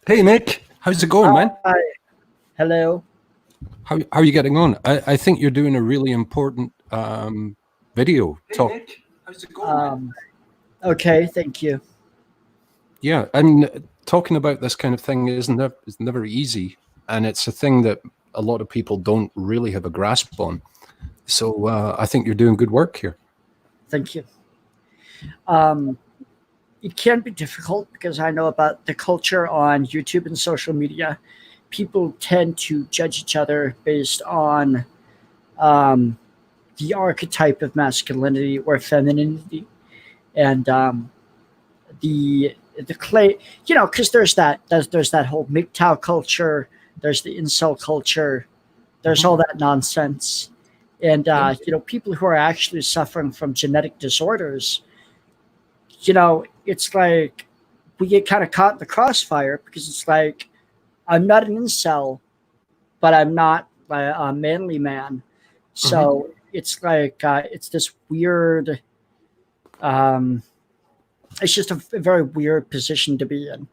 Hey Nick, how's it going, man? Hi. Hello. How are you getting on? I think you're doing a really important video talk. Nick, how's it going, man? Um, okay, thank you. Yeah, and talking about this kind of thing is never easy, and it's a thing that a lot of people don't really have a grasp on. So I think you're doing good work here. Thank you. Um, it can be difficult because I know about the culture on YouTube and social media. People tend to judge each other based on um, the archetype of masculinity or femininity, and the clay. Because there's that whole MGTOW culture. There's the incel culture. There's all that nonsense, and people who are actually suffering from genetic disorders. It's like we get kind of caught in the crossfire because it's like I'm not an incel, but I'm not a manly man. So it's like it's this weird. Um, it's just a very weird position to be in.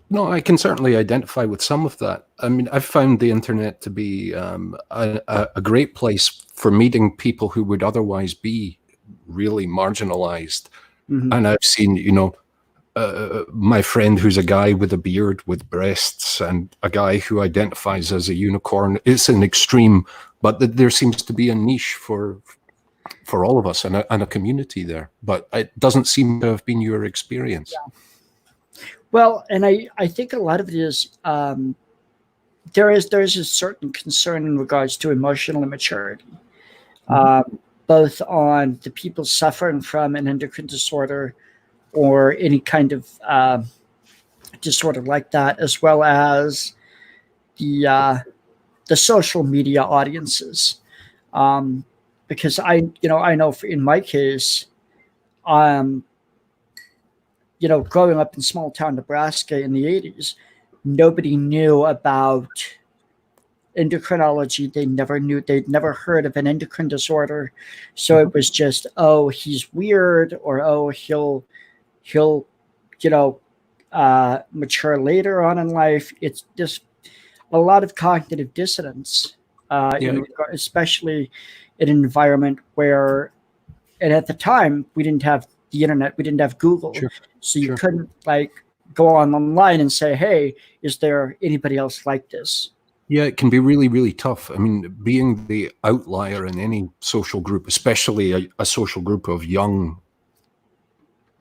No, I can certainly identify with some of that. I mean, I've found the internet to be a great place for meeting people who would otherwise be really marginalized. And I've seen, my friend who's a guy with a beard with breasts and a guy who identifies as a unicorn. It's an extreme, but there seems to be a niche for all of us and a community there. But it doesn't seem to have been your experience. Yeah. Well, and I think a lot of it is there is a certain concern in regards to emotional immaturity, both on the people suffering from an endocrine disorder or any kind of disorder like that, as well as the social media audiences. Because I know in my case, growing up in small town Nebraska in the 80s, nobody knew about endocrinology. They'd never heard of an endocrine disorder. So it was just, oh, he's weird, or oh, he'll mature later on in life. It's just a lot of cognitive dissonance, especially in an environment where, and at the time, we didn't have the internet, we didn't have Google. Sure. So you couldn't go online and say, hey, is there anybody else like this? Yeah, it can be really, really tough. I mean, being the outlier in any social group, especially a social group of young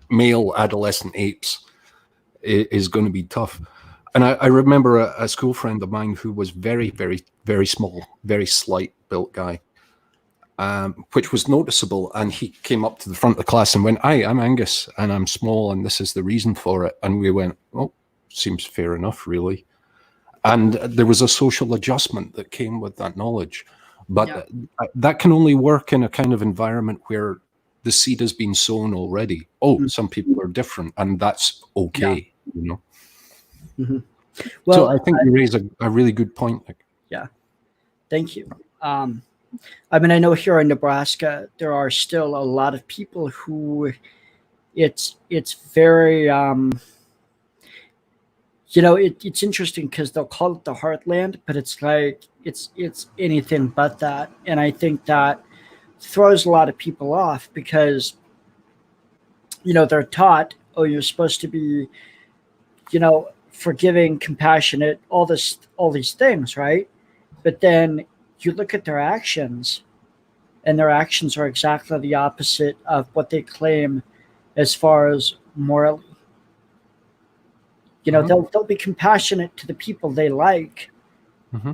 male adolescent apes, is going to be tough. And I remember a school friend of mine who was very, very, very small, very slight built guy, which was noticeable. And he came up to the front of the class and went, "Hi, I'm Angus, and I'm small, and this is the reason for it." And we went, "Oh, seems fair enough, really." And there was a social adjustment that came with that knowledge. But that can only work in a kind of environment where the seed has been sown already. Oh, some people are different, and that's okay, Well, so I think you raise a really good point. Yeah, thank you. I mean, I know here in Nebraska, there are still a lot of people who it's very, it's interesting because they'll call it the heartland, but it's like, it's anything but that. And I think that throws a lot of people off because, they're taught, oh, you're supposed to be, forgiving, compassionate, all these things, right? But then you look at their actions, and their actions are exactly the opposite of what they claim as far as morally. They'll be compassionate to the people they like,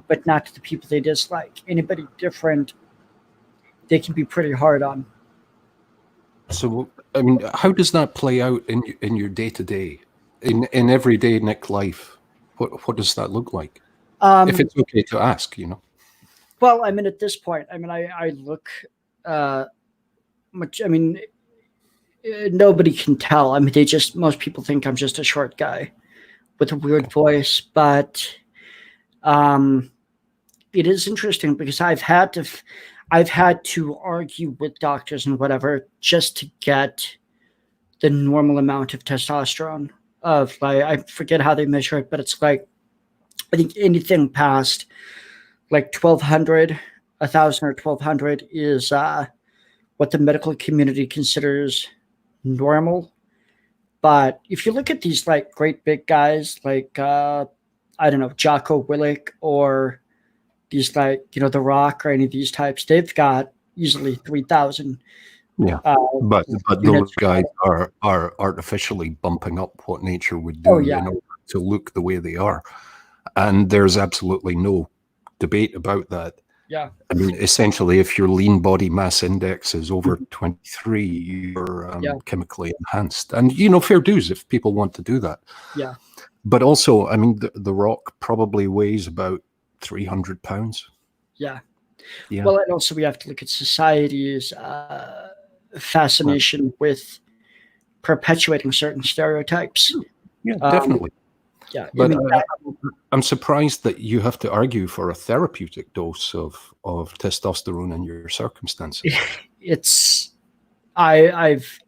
but not to the people they dislike. Anybody different, they can be pretty hard on. So, I mean, how does that play out in your day-to-day, in everyday Nick life? What does that look like? If it's okay to ask, Well, I mean, at this point, I mean, I look much. I mean, nobody can tell. I mean, most people think I'm just a short guy with a weird voice, but it is interesting because I've had to argue with doctors and whatever just to get the normal amount of testosterone. of like, I forget how they measure it, but it's like, I think anything past like 1200, 1000 or 1200 is what the medical community considers normal. But if you look at these like great big guys like I don't know, Jocko Willick, or these like, The Rock, or any of these types, they've got easily 3000 Yeah, but those units. guys are artificially bumping up what nature would Oh do yeah, in order to look the way they are, and there's absolutely no debate about that. yeah, I mean, essentially, if your lean body mass index is over 23, you're yeah, chemically enhanced, and fair dues if people want to do that. yeah, But also, I mean, the Rock probably weighs about 300 pounds. yeah. Yeah, Well, and also we have to look at society's fascination with perpetuating certain stereotypes. yeah, Um, definitely. yeah, I But mean, I'm surprised that you have to argue for a therapeutic dose of testosterone in your circumstances. it's I've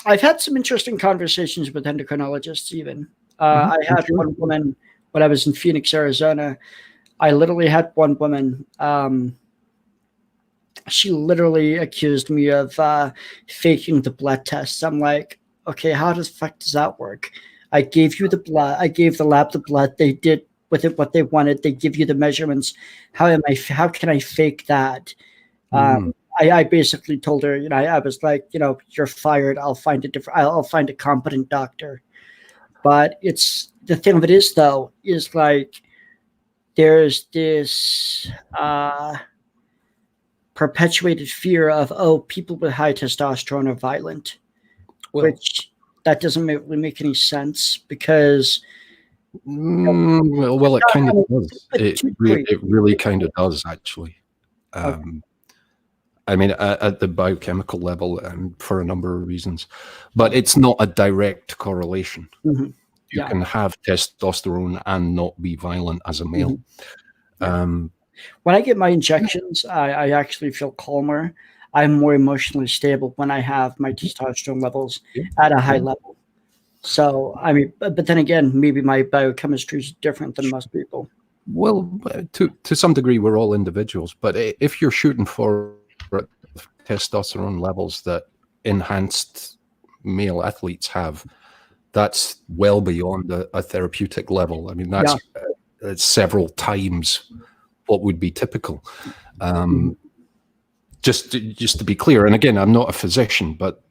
had some interesting conversations with endocrinologists. Even I I'm had sure. one woman when I was in Phoenix, Arizona. I literally had one woman. She literally accused me of faking the blood tests. I'm like, okay, how the fuck does that work? I gave you the blood. I gave the lab the blood. They did with it what they wanted. They give you the measurements. How can I fake that? Mm. I basically told her, I was like, you're fired. I'll find a different. I'll find a competent doctor. But it's the thing of it is though, is like there's this perpetuated fear of, oh, people with high testosterone are violent, Well, which that doesn't really make any sense because well, it kind of does. to It really kind of does, actually. okay. I mean, at the biochemical level, and for a number of reasons, but it's not a direct correlation. Mhm. You Yeah. can have testosterone and not be violent as a male. Mhm. When I get my injections, I actually feel calmer. I'm more emotionally stable when I have my testosterone levels Yeah. at a high level. So, I mean, but then again, maybe my biochemistry is different than most people. Well, to some degree, we're all individuals, but if you're shooting for testosterone levels that enhanced male athletes have, that's well beyond a therapeutic level. I mean, that's several times what would be typical. Just to be clear, and again, I'm not a physician, but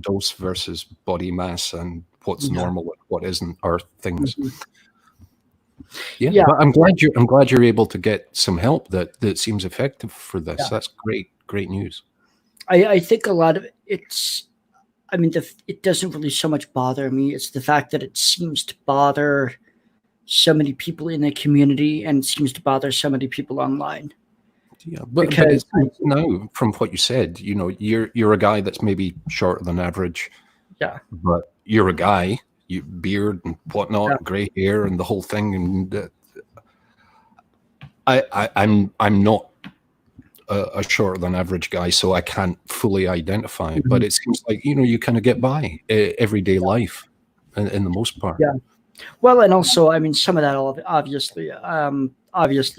dose versus body mass and what's normal and what isn't are things. Yeah, but I'm glad you're able to get some help that seems effective for this. That's great news. I think a lot of I mean, it doesn't really so much bother me. It's the fact that it seems to bother so many people in the community, and it seems to bother so many people online. Yeah, but it's now, from what you said, you're a guy that's maybe shorter than average. Yeah, but you're a guy, you beard and whatnot, gray hair and the whole thing, and I'm not a shorter than average guy, so I can't fully identify. But it seems like you kind of get by everyday life, in the most part. Yeah. Well, and also, I mean, some of that obviously,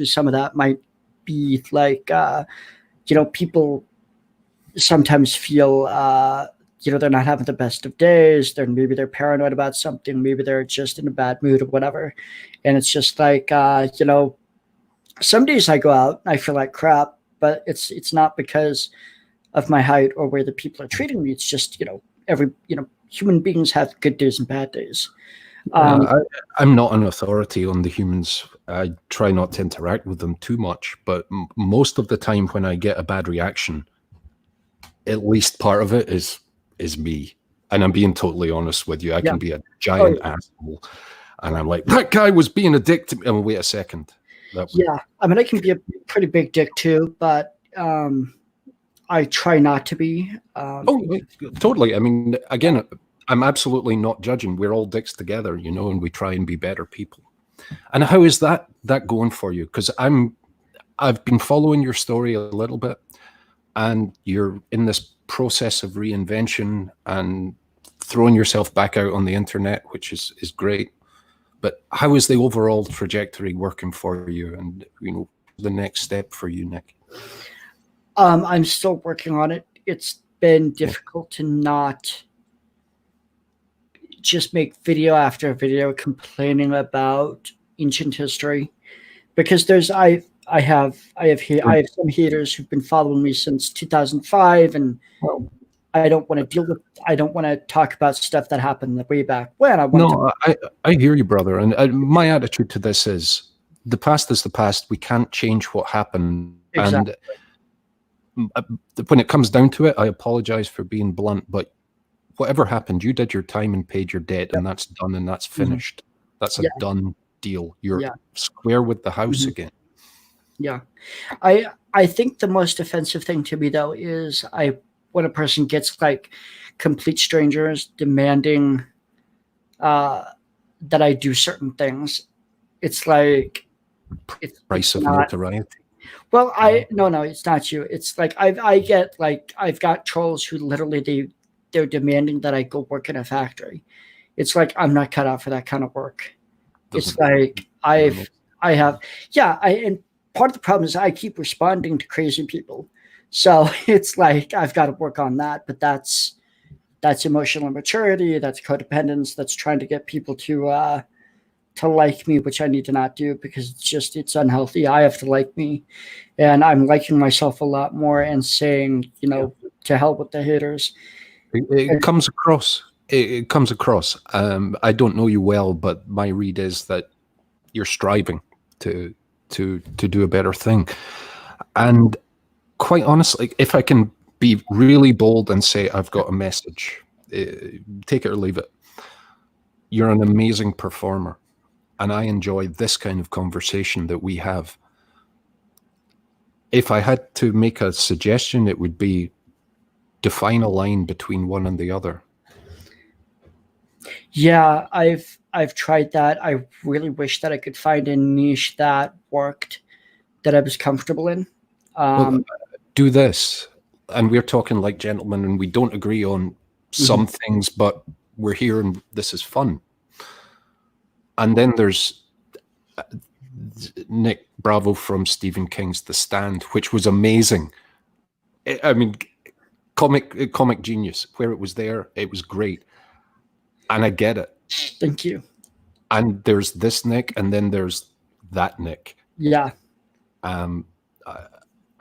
some of that might be like, people sometimes feel, they're not having the best of days. Maybe they're paranoid about something. Maybe they're just in a bad mood or whatever. And it's just like, some days I go out and I feel like crap, but it's not because of my height or where the people are treating me. It's just, human beings have good days and bad days. I'm not an authority on the humans. I try not to interact with them too much, but most of the time when I get a bad reaction, at least part of it is me. And I'm being totally honest with you. I can be a giant asshole. And I'm like, that guy was being a dick to me. Oh, wait a second. I mean, I can be a pretty big dick too, but I try not to be. Totally. I mean, again, I'm absolutely not judging. We're all dicks together, and we try and be better people. And how is that going for you? Because I've been following your story a little bit, and you're in this process of reinvention and throwing yourself back out on the internet, which is great. But how is the overall trajectory working for you? And the next step for you, Nick? I'm still working on it. It's been difficult to not just make video after video complaining about ancient history, because I have some haters who've been following me since 2005, and I don't want to talk about stuff that happened way back when. I hear you, brother. And my attitude to this is the past is the past. We can't change what happened. Exactly. And when it comes down to it, I apologize for being blunt, but whatever happened, you did your time and paid your debt, and that's done and that's finished. That's a done deal. You're square with the house again. Yeah. I think the most offensive thing to me, though, is when a person gets like complete strangers demanding that I do certain things. It's like price of notoriety. Well, no, it's not you. It's like I've got trolls who literally they're demanding that I go work in a factory. It's like I'm not cut out for that kind of work. It's like and part of the problem is I keep responding to crazy people. So it's like I've got to work on that, but that's emotional immaturity, that's codependence, that's trying to get people to like me, which I need to not do, because it's unhealthy. I have to like me, and I'm liking myself a lot more and saying, to hell with the haters. It comes across. It comes across. I don't know you well, but my read is that you're striving to do a better thing. And quite honestly, if I can be really bold and say I've got a message, take it or leave it. You're an amazing performer, and I enjoy this kind of conversation that we have. If I had to make a suggestion, it would be define a line between one and the other. Yeah, I've tried that. I really wish that I could find a niche that worked, that I was comfortable in. Do this, and we're talking like gentlemen, and we don't agree on some things, but we're here and this is fun. And then there's Nick Bravo from Stephen King's The Stand, which was amazing. I mean, comic genius. Where it was there, it was great. And I get it. Thank you. And there's this Nick, and then there's that Nick. Yeah.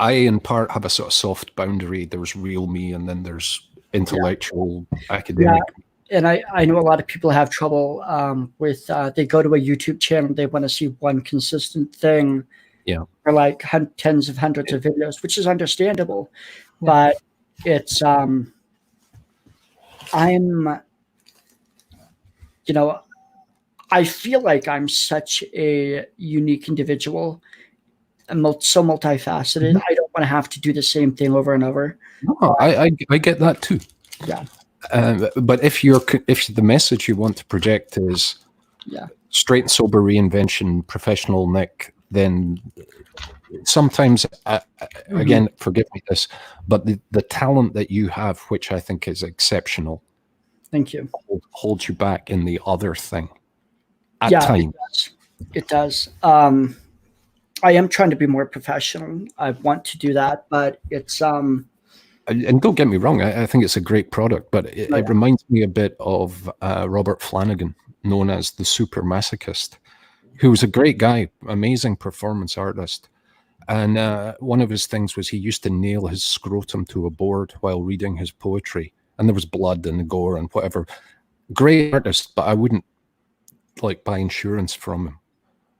I in part have a sort of soft boundary. There's real me, and then there's intellectual, academic. Yeah. And I know a lot of people have trouble with they go to a YouTube channel, they want to see one consistent thing. Yeah. For like tens of hundreds of videos, which is understandable. Yeah. But it's I feel like I'm such a unique individual. I'm so multifaceted. I don't want to have to do the same thing over and over. No, I get that too. Yeah. But if the message you want to project is straight and sober reinvention, professional Nick, then sometimes, again, forgive me this, but the talent that you have, which I think is exceptional. Thank you. Holds you back in the other thing at times. It does. I am trying to be more professional. I want to do that, but it's and don't get me wrong, I think it's a great product, but it reminds me a bit of Robert Flanagan, known as the Super Masochist, who was a great guy, amazing performance artist. And one of his things was he used to nail his scrotum to a board while reading his poetry, and there was blood and gore and whatever. Great artist, but I wouldn't buy insurance from him.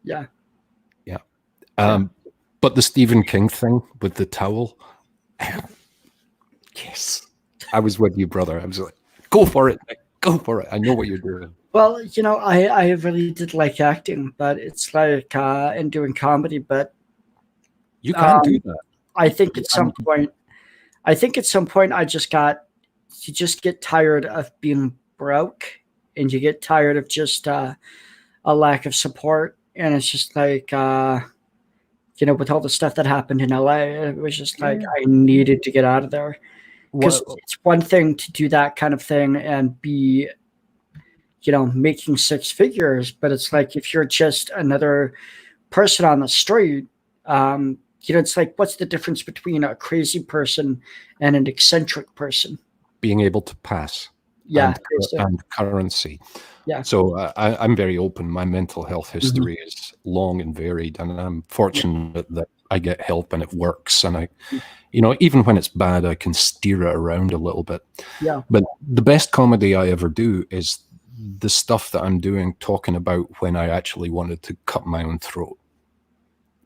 Yeah. But the Stephen King thing with the towel, yes, I was with you, brother. I was like, go for it, Nick. Go for it. I know what you're doing. Well, I really did like acting, but it's like and doing comedy, but you can't do that. I think at some point you just get tired of being broke, and you get tired of just a lack of support, and it's just like with all the stuff that happened in LA, it was just like I needed to get out of there. Because it's one thing to do that kind of thing and be, making six figures, but it's like if you're just another person on the street, it's like, what's the difference between a crazy person and an eccentric person? Being able to pass. Yeah. And currency. Yeah. So I'm very open. My mental health history is long and varied, and I'm fortunate that I get help and it works. And even when it's bad, I can steer it around a little bit. Yeah. But the best comedy I ever do is the stuff that I'm doing, talking about when I actually wanted to cut my own throat.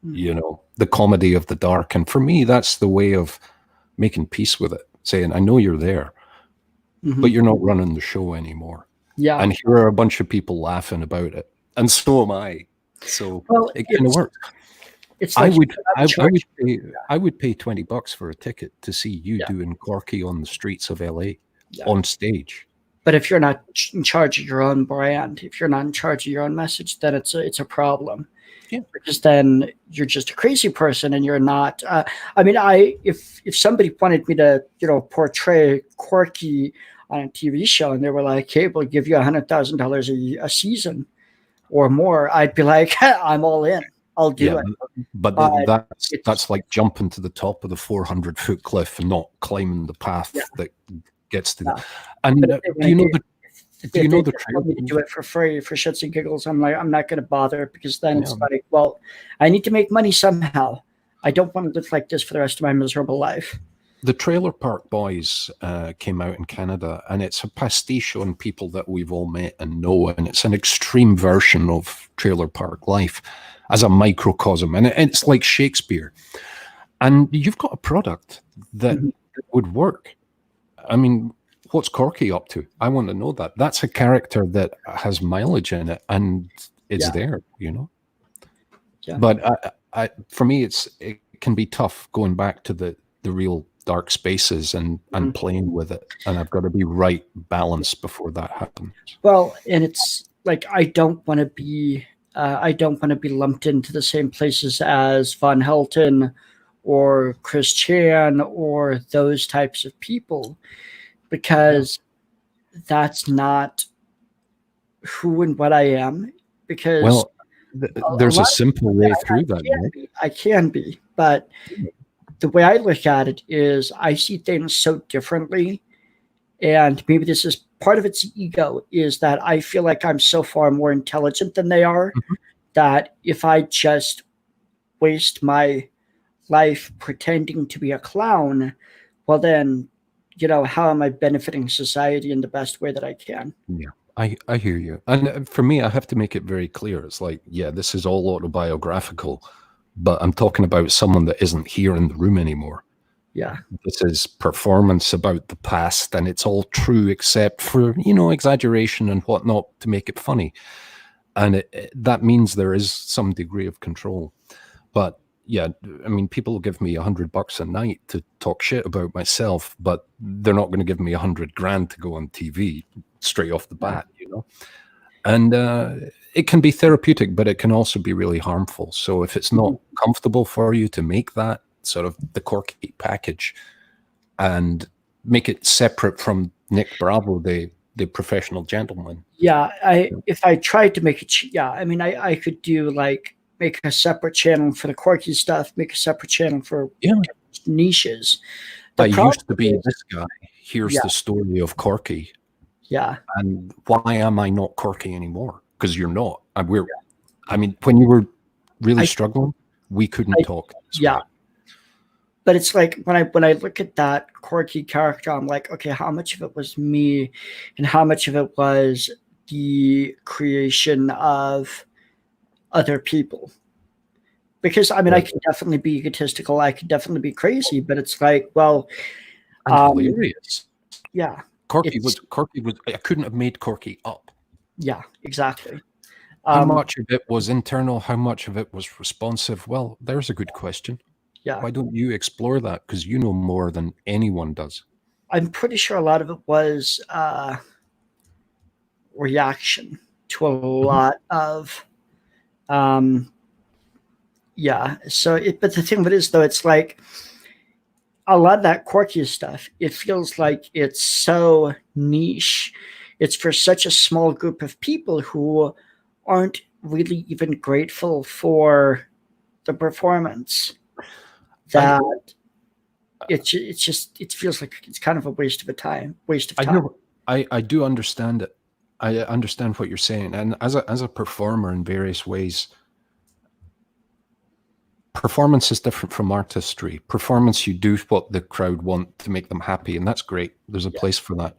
The comedy of the dark. And for me, that's the way of making peace with it, saying, I know you're there, but you're not running the show anymore. Yeah. And here are a bunch of people laughing about it. And so am I. So it kind of works. It's like I would pay $20 for a ticket to see you doing Corky on the streets of LA on stage. But if you're not in charge of your own brand, if you're not in charge of your own message, then it's a problem. Yeah. Because then you're just a crazy person, and you're not. If somebody wanted me to, portray Corky on a TV show, and they were like, "Hey, we'll give you $100,000 a season or more," I'd be like, "I'm all in. I'll do it." But that's like jumping to the top of the 400-foot cliff and not climbing the path that gets to. And do you know the trail? Me to do it for free, for shits and giggles, I'm like, I'm not going to bother, because then it's like, well, I need to make money somehow. I don't want to live like this for the rest of my miserable life. The Trailer Park Boys came out in Canada, and it's a pastiche on people that we've all met and know, and it's an extreme version of Trailer Park Life as a microcosm, and it's like Shakespeare. And you've got a product that would work. I mean, what's Corky up to? I want to know that. That's a character that has mileage in it, and it's there, Yeah. But for me, it can be tough going back to the real dark spaces and playing with it, and I've got to be right balanced before that happens. Well, and it's like I don't want to be lumped into the same places as Von Helton or Chris Chan or those types of people, because that's not who and what I am. Because there's a simple way through that. I can be, but the way I look at it is I see things so differently, and maybe this is part of its ego, is that I feel like I'm so far more intelligent than they are, that if I just waste my life pretending to be a clown, well then, how am I benefiting society in the best way that I can? Yeah, I hear you. And for me, I have to make it very clear. It's like, this is all autobiographical, but I'm talking about someone that isn't here in the room anymore. Yeah. This is performance about the past, and it's all true except for, exaggeration and whatnot to make it funny. And that means there is some degree of control. But people give me $100 a night to talk shit about myself, but they're not going to give me $100,000 to go on TV straight off the bat, And it can be therapeutic, but it can also be really harmful. So if it's not comfortable for you to make that sort of the Corky package and make it separate from Nick Bravo, the professional gentleman. Yeah, if I tried to make it, I could do like make a separate channel for the Corky stuff, make a separate channel for niches. I used to be this guy. Here's the story of Corky. Yeah. And why am I not Corky anymore? Because you're not. When you were really struggling, we couldn't talk. Yeah. But it's like when I look at that Corky character, I'm like, okay, how much of it was me and how much of it was the creation of other people? Because I can definitely be egotistical, I could definitely be crazy, but it's like, well, hilarious. Yeah. Corky was I couldn't have made Corky up. Yeah, exactly. How much of it was internal? How much of it was responsive? Well, there's a good question. Yeah. Why don't you explore that? Because you know more than anyone does. I'm pretty sure a lot of it was reaction to a lot of but the thing of it is, though, it's like a lot of that Corky stuff, it feels like it's so niche. It's for such a small group of people who aren't really even grateful for the performance that it feels like it's kind of a waste of time. I do understand it. I understand what you're saying, and as a performer in various ways, performance is different from artistry. Performance, you do what the crowd want to make them happy, and that's great. There's a place for that.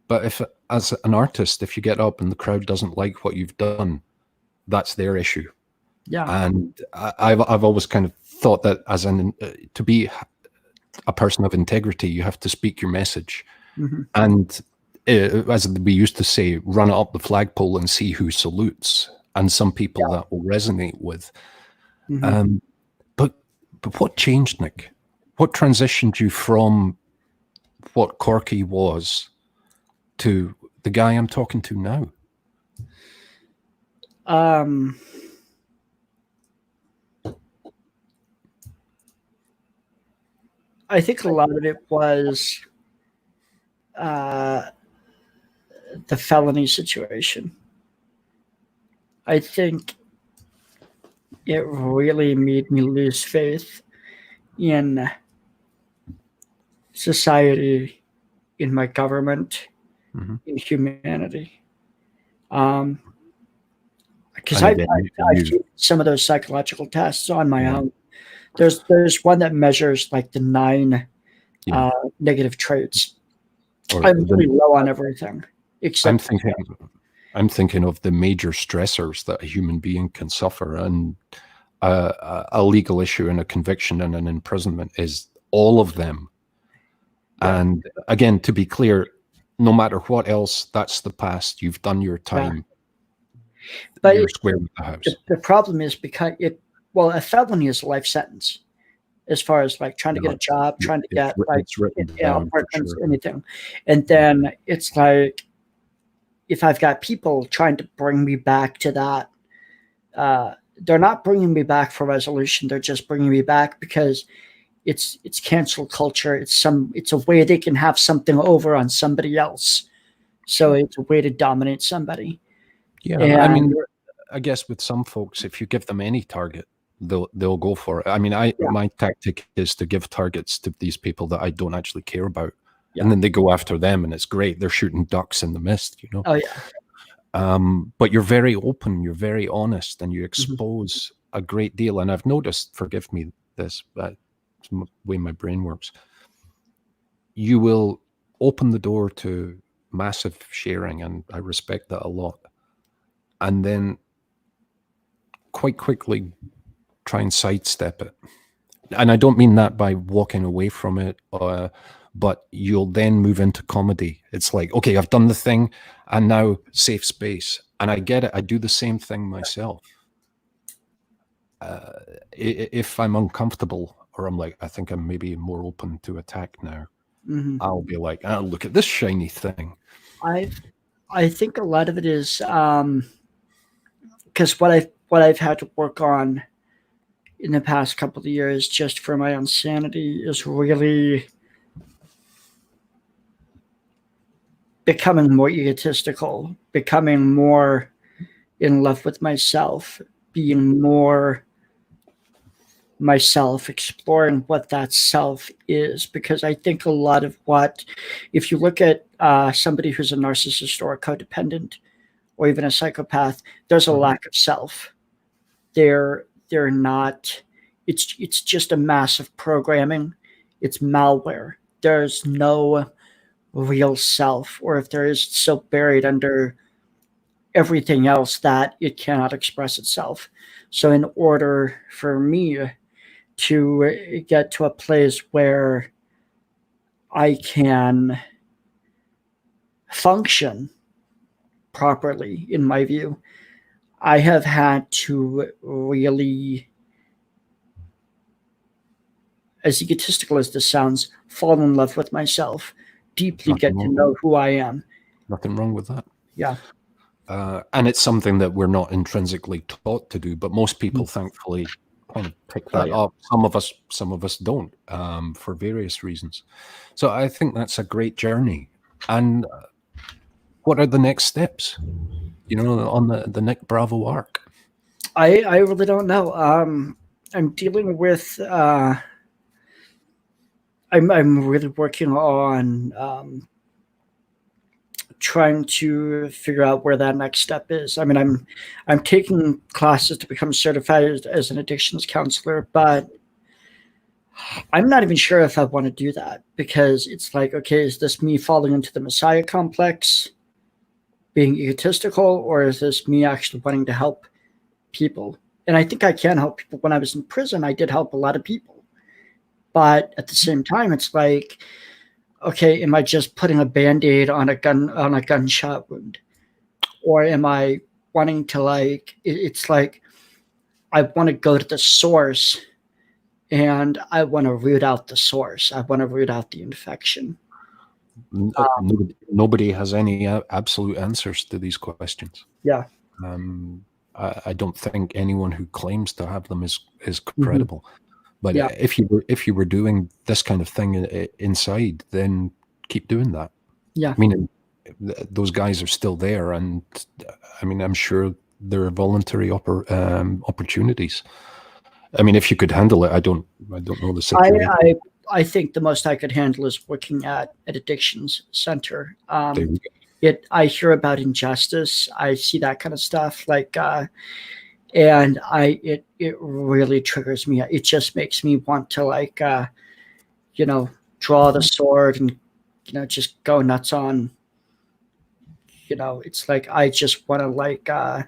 But if, as an artist, if you get up and the crowd doesn't like what you've done, that's their issue. Yeah. And I've always kind of thought that to be a person of integrity, you have to speak your message. Mm-hmm. And as we used to say, run it up the flagpole and see who salutes. And some people that will resonate with. Mm-hmm. But what changed, Nick? What transitioned you from what Corky was to the guy I'm talking to now? I think a lot of it was the felony situation. I think it really made me lose faith in society, in my government, in humanity. Because I've taken some of those psychological tests on my own. There's one that measures like the 9 negative traits. I'm really low on everything. Except I'm thinking of the major stressors that a human being can suffer, and a legal issue and a conviction and an imprisonment is all of them. And again, to be clear, no matter what else, that's the past. You've done your time. But you're square with the house. The problem is because a felony is a life sentence. As far as like trying to get a job, trying to get like apartments, anything. And then it's like, if I've got people trying to bring me back to that, they're not bringing me back for resolution. They're just bringing me back because it's cancel culture. It's a way they can have something over on somebody else. So it's a way to dominate somebody. Yeah, and I mean, I guess with some folks, if you give them any target, they'll go for it. I mean, my tactic is to give targets to these people that I don't actually care about, and then they go after them, and it's great. They're shooting ducks in the mist, you know. Oh yeah. But you're very open, you're very honest, and you expose a great deal. And I've noticed, forgive me, this, but it's the way my brain works. You will open the door to massive sharing, and I respect that a lot. And then quite quickly try and sidestep it. And I don't mean that by walking away from it, but you'll then move into comedy. It's like, okay, I've done the thing, and now safe space. And I get it. I do the same thing myself. If I'm uncomfortable, or I'm like, I think I'm maybe more open to attack now, I'll be like, oh, look at this shiny thing. I think a lot of it is because what I've had to work on in the past couple of years, just for my own sanity, is really becoming more egotistical, becoming more in love with myself, being more myself, exploring what that self is. Because I think a lot of if you look at somebody who's a narcissist or a codependent or even a psychopath, there's a lack of self. They're not, it's just a massive programming. It's malware. There's no real self, or if there is, it's so buried under everything else that it cannot express itself. So in order for me to get to a place where I can function properly, in my view, I have had to really, as egotistical as this sounds, fall in love with myself, deeply get to know who I am. Nothing wrong with that. Yeah. And it's something that we're not intrinsically taught to do, but most people, thankfully, kind of pick that up. Some of us don't, for various reasons. So I think that's a great journey. And what are the next steps, on the Nick Bravo arc? I really don't know. I'm dealing with. I'm really working on trying to figure out where that next step is. I mean, I'm taking classes to become certified as an addictions counselor, but I'm not even sure if I want to do that, because it's like, okay, is this me falling into the Messiah complex, being egotistical, or is this me actually wanting to help people? And I think I can help people. When I was in prison, I did help a lot of people. But at the same time, it's like, okay, am I just putting a Band-Aid on a gunshot wound? Or am I wanting to, like, it's like I want to go to the source, and I want to root out the source. I want to root out the infection. Nobody has any absolute answers to these questions. Yeah. I don't think anyone who claims to have them is credible. But Yeah. if you were doing this kind of thing inside, then keep doing that. Yeah. I mean, those guys are still there, and I mean, I'm sure there are voluntary opportunities. I mean, if you could handle it, I don't know the situation. I think the most I could handle is working at addictions center. I hear about injustice. I see that kind of stuff, like, and it really triggers me. It just makes me want to, like, draw the sword and, just go nuts on. It's like I just want to, like, I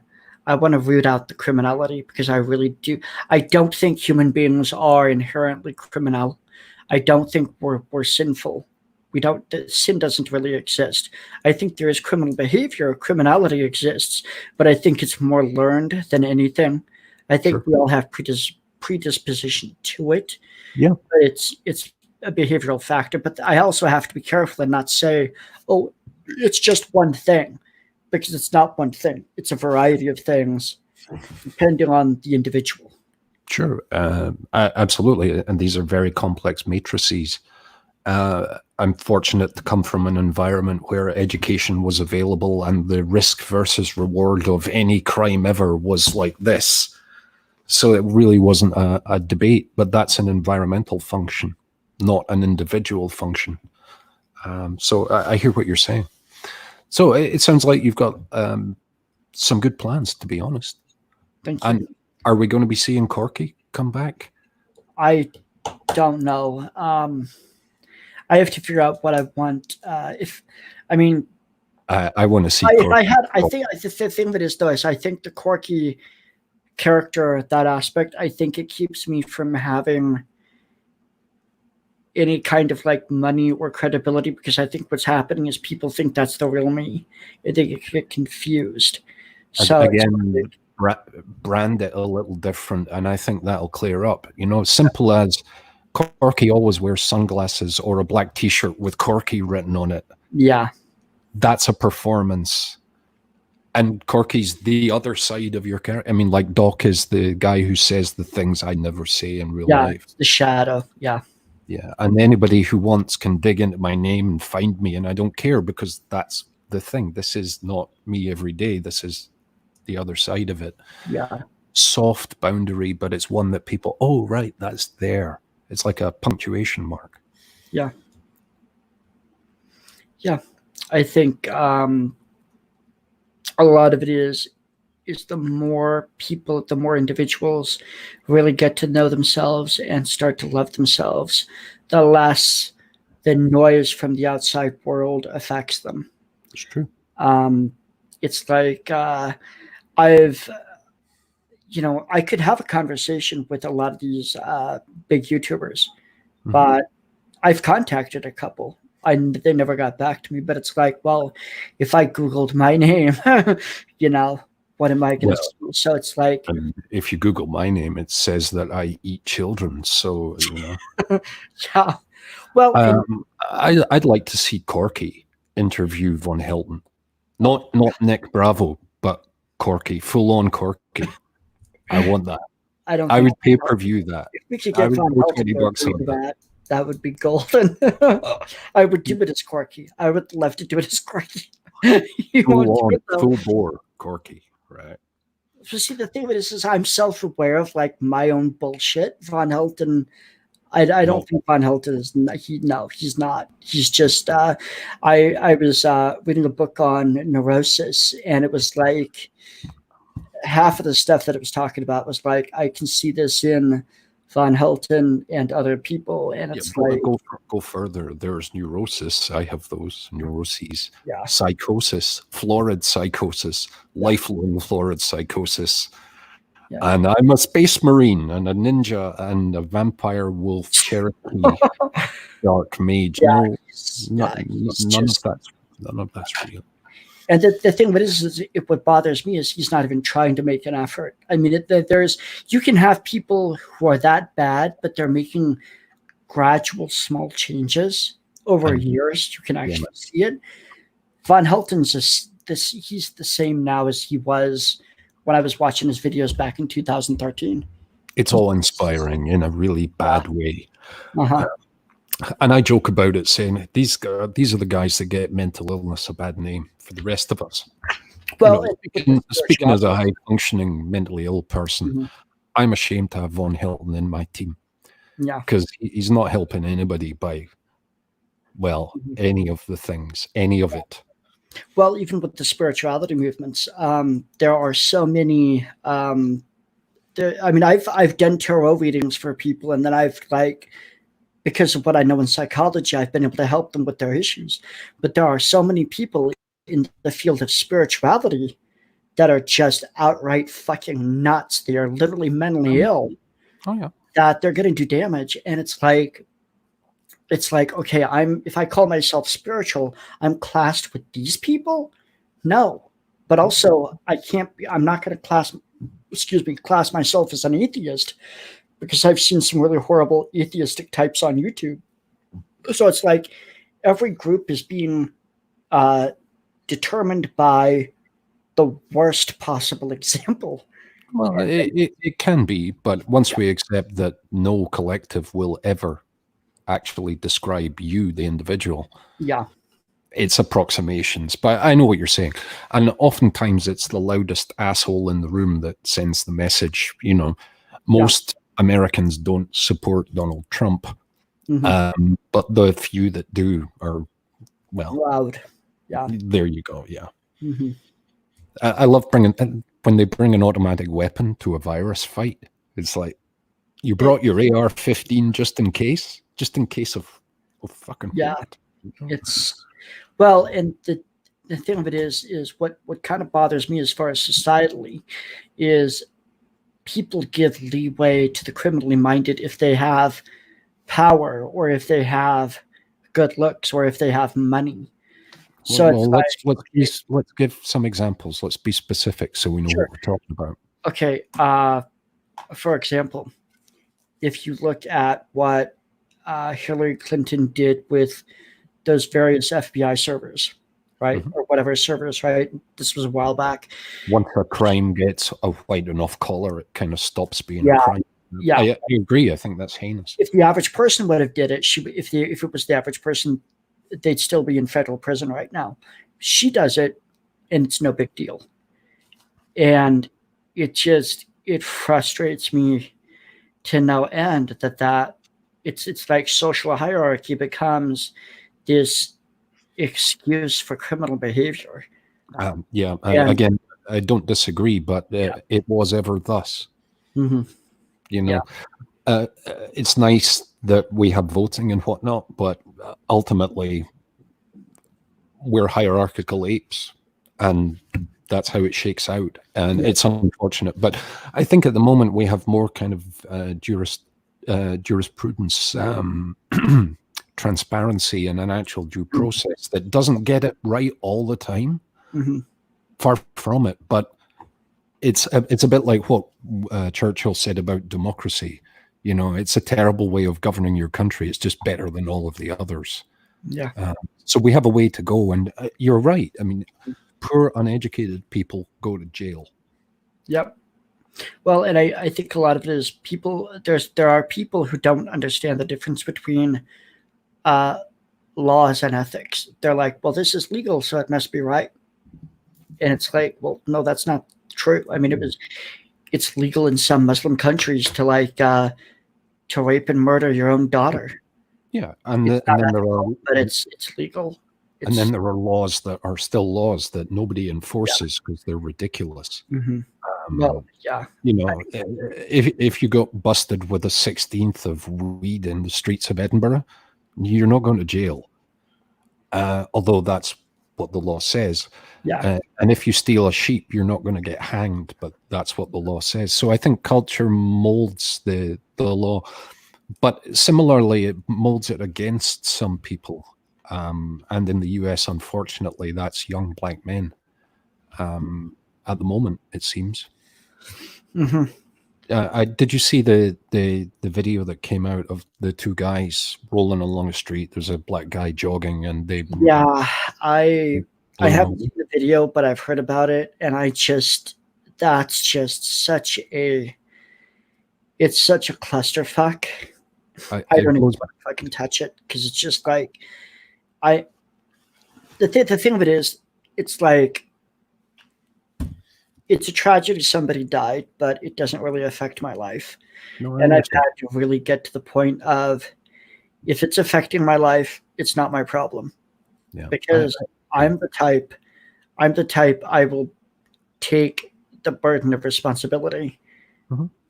want to root out the criminality, because I really do. I don't think human beings are inherently criminal. I don't think we're sinful. Sin doesn't really exist. I think there is criminal behavior. Criminality exists, but I think it's more learned than anything. I think we all have predisposition to it. Yeah, but it's a behavioral factor. But I also have to be careful and not say, "Oh, it's just one thing," because it's not one thing. It's a variety of things, depending on the individual. Sure, absolutely, and these are very complex matrices. I'm fortunate to come from an environment where education was available, and the risk versus reward of any crime ever was like this. So it really wasn't a debate, but that's an environmental function, not an individual function. So I hear what you're saying. So it sounds like you've got some good plans, to be honest. Thank you. And are we going to be seeing Corky come back? I don't know. I have to figure out what I want. I want to see. I think the thing that is, though, is I think the Corky character, that aspect, I think it keeps me from having any kind of, like, money or credibility, because I think what's happening is people think that's the real me. They get confused. So again, brand it a little different, and I think that'll clear up. Simple as Corky always wears sunglasses or a black T-shirt with Corky written on it. Yeah, that's a performance. And Corky's the other side of your character. I mean, like, Doc is the guy who says the things I never say in real life. The shadow. Yeah. And anybody who wants can dig into my name and find me, and I don't care, because that's the thing. This is not me every day. This is the other side of it. Yeah. Soft boundary, but it's one that people, oh, right, that's there. It's like a punctuation mark. Yeah. I think a lot of it is the more people, the more individuals really get to know themselves and start to love themselves, the less the noise from the outside world affects them. It's true. It's like I could have a conversation with a lot of these big YouTubers, but I've contacted a couple. They never got back to me, but it's like, well, if I Googled my name, what am I going to see? So it's like, if you Google my name, it says that I eat children. So, yeah. Well, I'd like to see Corky interview Von Hilton, not Nick Bravo, but Corky, full on Corky. I want that. I don't I think would pay-per-view that. if we could I get would Von pay Helton to $20 agree on to that. that, that would be golden. I would do it as Corky. I would love to do it as Corky. You won't Full do on, it though. full bore Corky, right? So see, the thing with this is I'm self-aware of like my own bullshit. Von Helton, I don't No. think Von Helton is he's not. He's just I was reading a book on neurosis, and it was like half of the stuff that it was talking about was like I can see this in Von Helton and other people, and Yeah, it's but like go further. There's neurosis. I have those neuroses. yeah, Psychosis, florid psychosis, lifelong florid psychosis. yeah. And I'm a space marine and a ninja and a vampire wolf Cherokee dark mage. Yeah, No, he's none just of that's real. and the thing with it is what bothers me is he's not even trying to make an effort. I mean, there's you can have people who are that bad, but they're making gradual small changes over And- years. You can Yeah, actually see it. Von Helton's he's the same now as he was when I was watching his videos back in 2013. it's all inspiring in a really bad way. Uh-huh. And I joke about it, saying these are the guys that get mental illness a bad name for the rest of us. Well, Speaking as a high functioning mentally ill person, Mhm. I'm ashamed to have Von Hilton in my team yeah, because he's not helping anybody by, well, Mhm. any of the things, any of it. well, even with the spirituality movements, there are so many. I mean, I've done tarot readings for people, and then I've like because of what I know in psychology, I've been able to help them with their issues. But there are so many people in the field of spirituality that are just outright fucking nuts. They are literally mentally ill. Oh yeah, That they're going to do damage, and it's like okay, if I call myself spiritual, I'm classed with these people. No, but also I can't be. I'm not going to class myself as an atheist because I've seen some really horrible atheistic types on YouTube. So it's like every group is being determined by the worst possible example. well, it can be, but once we accept that no collective will ever actually describe you, the individual, Yeah, it's approximations. But I know what you're saying, and oftentimes it's the loudest asshole in the room that sends the message. You know, most Americans don't support Donald Trump, but the few that do are, well, loud. Yeah, there you go. Yeah. Mhm. I love when they bring an automatic weapon to a virus fight. It's like you brought your AR-15 just in case of fucking Yeah. what? It's well, and the thing of it is what kind of bothers me as far as societally is people give leeway to the criminally minded if they have power or if they have good looks or if they have money. So Well, it's let's give some examples. Let's be specific so we know Sure. what we're talking about. okay. For example, if you look at what Hillary Clinton did with those various FBI servers, right, or whatever servers, right? This was a while back. Once a crime gets a white enough collar, it kind of stops being Yeah. a crime. Yeah. I agree. I think that's heinous. If the average person would have did it, if it was the average person, they'd still be in federal prison right now. She does it, and it's no big deal. And it frustrates me to no end that it's like social hierarchy becomes this excuse for criminal behavior. Yeah. And- Again, I don't disagree, but it was ever thus. Mhm. You know, it's nice that we have voting and whatnot, but ultimately we're hierarchical apes, and that's how it shakes out. And it's unfortunate, but I think at the moment we have more kind of jurisprudence, transparency, and an actual due process that doesn't get it right all the time. Mhm. Far from it, but it's a bit like what Churchill said about democracy. You know, it's a terrible way of governing your country. It's just better than all of the others. Yeah. So we have a way to go, and you're right. I mean, poor, uneducated people go to jail. Yep. Well, and I think a lot of it is people. There are people who don't understand the difference between uh, laws and ethics. They're like, well, this is legal, so it must be right. And it's like, well, no, that's not true. I mean, it's legal in some Muslim countries to to rape and murder your own daughter. Yeah, And then there are, but it's legal. And then there are laws that are still laws that nobody enforces because they're ridiculous. Mm-hmm. Well, yeah. If you got busted with a 16th of weed in the streets of Edinburgh, you're not going to jail. Although that's what the law says. Yeah. And if you steal a sheep, you're not going to get hanged, but that's what the law says. So I think culture molds the law, but similarly, it molds it against some people. And in the US, unfortunately, that's young black men. At the moment, it seems. Mm-hmm. Did you see the video that came out of the two guys rolling along a street? There's a black guy jogging, and they I haven't seen the video, but I've heard about it, and that's just such a clusterfuck. I don't even know if I can touch it because it's just like the thing of it is, it's like it's a tragedy somebody died, but it doesn't really affect my life. No, and I've had to really get to the point of, if it's affecting my life, it's not my problem. Yeah. Because I'm the type I will take the burden of responsibility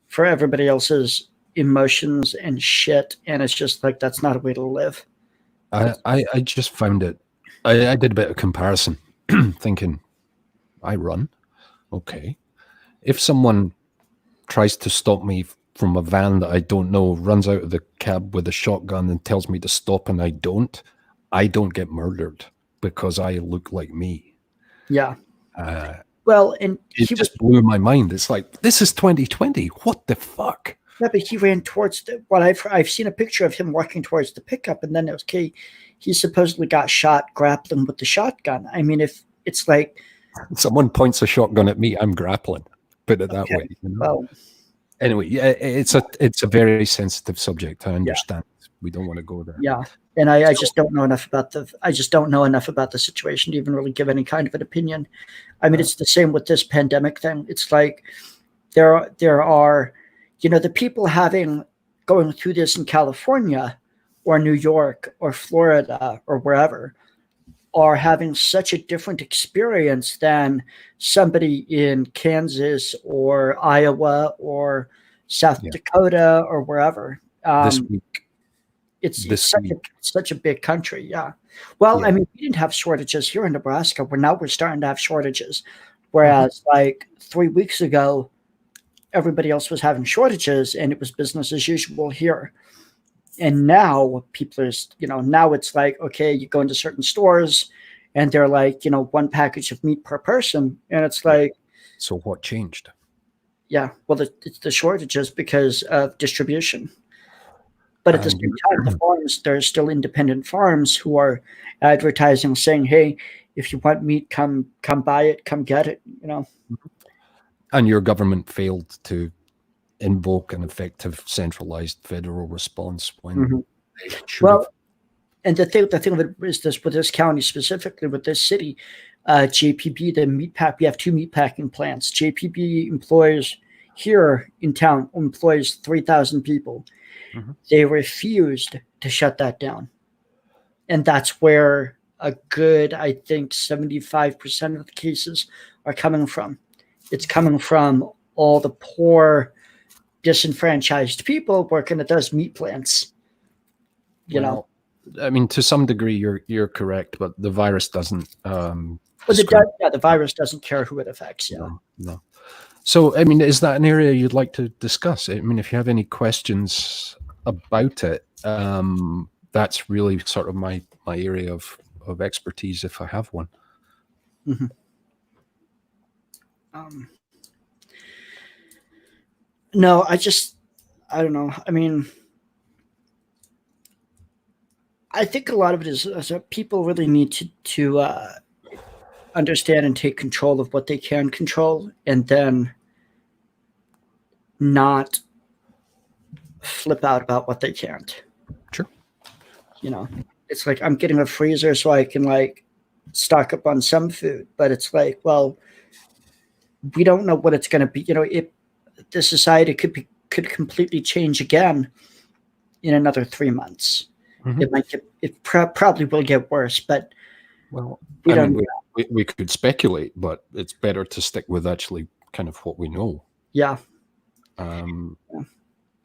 for everybody else's emotions and shit. And it's just like, that's not a way to live. I just found it. I did a bit of comparison, thinking, I run. Okay. If someone tries to stop me from a van that I don't know, runs out of the cab with a shotgun and tells me to stop, and I don't get murdered because I look like me. Yeah. Well, and it just blew my mind. It's like, this is 2020. What the fuck? Yeah, but he ran towards I've seen a picture of him walking towards the pickup, and then it was okay. He supposedly got shot grappling with the shotgun. I mean, if it's like someone points a shotgun at me, I'm grappling. Put it that way. You know? Well, anyway, yeah, it's a very sensitive subject. I understand. Yeah. We don't want to go there. Yeah, and I just don't know enough about the situation to even really give any kind of an opinion. I mean, it's the same with this pandemic thing. It's like there are the people going through this in California or New York or Florida or wherever are having such a different experience than somebody in Kansas or Iowa or South Dakota or wherever. This week. It's such a big country. Yeah. Well, I mean, we didn't have shortages here in Nebraska, now we're starting to have shortages. Whereas like 3 weeks ago, everybody else was having shortages and it was business as usual here. And now people are, now it's like, okay, you go into certain stores and they're like, 1 package of meat per person. And it's like. So what changed? Yeah. Well, it's the shortages because of distribution. But at the same time, the farms, there's still independent farms who are advertising saying, hey, if you want meat, come buy it, come get it, And your government failed to invoke an effective centralized federal response when they should have. And the thing of it is this, with this county specifically, with this city, JPB, the meat pack, we have 2 meat packing plants. JPB employs here in town, employs 3,000 people. They refused to shut that down. And that's where a good, I think, 75% of the cases are coming from. It's coming from all the poor, disenfranchised people working at those meat plants. I mean, to some degree, you're correct, but the virus doesn't. The virus doesn't care who it affects. Yeah. No. So, I mean, is that an area you'd like to discuss? I mean, if you have any questions about it, that's really sort of my area of expertise, if I have one. No, I don't know. I mean, I think a lot of it is that people really need to understand and take control of what they can control, and then not flip out about what they can't. Sure. You know, it's like I'm getting a freezer so I can like stock up on some food, but it's like, well, we don't know what it's going to be. You know, the society could completely change again in another 3 months. Mm-hmm. It probably will get worse, but well, we I don't. mean, we could speculate, but it's better to stick with actually kind of what we know. Yeah. And